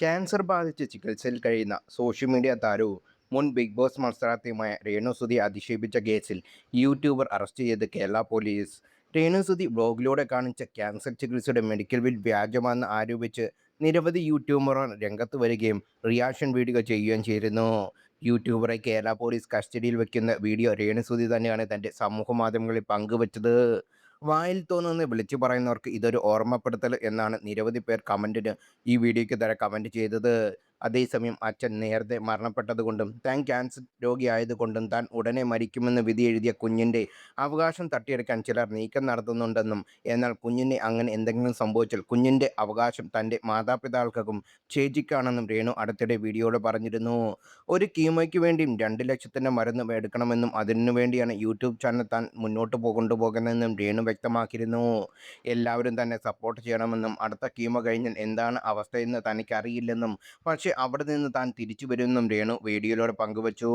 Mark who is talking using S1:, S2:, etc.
S1: Cancer ബാധിച്ച് ചികിത്സയിൽ കഴിയുന്ന സോഷ്യൽ മീഡിയ താരവും മുൻ ബിഗ് ബോസ് മത്സരാർത്ഥിയുമായ രേണുസുതി അധിക്ഷേപിച്ച കേസിൽ യൂട്യൂബർ അറസ്റ്റ് ചെയ്ത് കേരള പോലീസ്. രേണുസുതി ബ്ലോഗിലൂടെ കാണിച്ച ക്യാൻസർ ചികിത്സയുടെ മെഡിക്കൽ ബിൽ വ്യാജമാണെന്ന് ആരോപിച്ച് നിരവധി യൂട്യൂബർമാർ രംഗത്ത് വരികയും റിയാക്ഷൻ വീഡിയോ ചെയ്യുകയും ചെയ്തിരുന്നു. യൂട്യൂബറെ കേരള പോലീസ് കസ്റ്റഡിയിൽ വയ്ക്കുന്ന വീഡിയോ രേണുസുതി തന്നെയാണ് തൻ്റെ സമൂഹ മാധ്യമങ്ങളിൽ പങ്കുവച്ചത്. വായിൽ തോന്നുന്നത് വിളിച്ചു പറയുന്നവർക്ക് ഇതൊരു ഓർമ്മപ്പെടുത്തൽ എന്നാണ് നിരവധി പേർ കമൻറ്റിന് ഈ വീഡിയോയ്ക്ക് താഴെ കമൻറ്റ് ചെയ്തത്. അതേസമയം അച്ഛൻ നേരത്തെ മരണപ്പെട്ടതുകൊണ്ടും താൻ ക്യാൻസർ രോഗിയായതുകൊണ്ടും താൻ ഉടനെ മരിക്കുമെന്ന് വിധി എഴുതിയ കുഞ്ഞിൻ്റെ അവകാശം തട്ടിയെടുക്കാൻ ചിലർ നീക്കം നടത്തുന്നുണ്ടെന്നും, എന്നാൽ കുഞ്ഞിന് അങ്ങനെ എന്തെങ്കിലും സംഭവിച്ചാൽ കുഞ്ഞിൻ്റെ അവകാശം തൻ്റെ മാതാപിതാക്കൾക്കും ചേച്ചിക്കാണെന്നും രേണു അടുത്തിടെ വീഡിയോയിൽ പറഞ്ഞിരുന്നു. ഒരു കീമോയ്ക്ക് വേണ്ടിയും 2 ലക്ഷത്തിൻ്റെ മരുന്ന് എടുക്കണമെന്നും അതിനു വേണ്ടിയാണ് യൂട്യൂബ് ചാനൽ താൻ മുന്നോട്ട് കൊണ്ടുപോകുന്നതെന്നും രേണു വ്യക്തമാക്കിയിരുന്നു. എല്ലാവരും തന്നെ സപ്പോർട്ട് ചെയ്യണമെന്നും അടുത്ത കീമോ കഴിഞ്ഞാൽ എന്താണ് അവസ്ഥയെന്ന് തനിക്കറിയില്ലെന്നും, പക്ഷേ അവിടെ നിന്ന് താൻ തിരിച്ചു വരുമെന്നും രേണു വീഡിയോയിലൂടെ പങ്കുവച്ചു.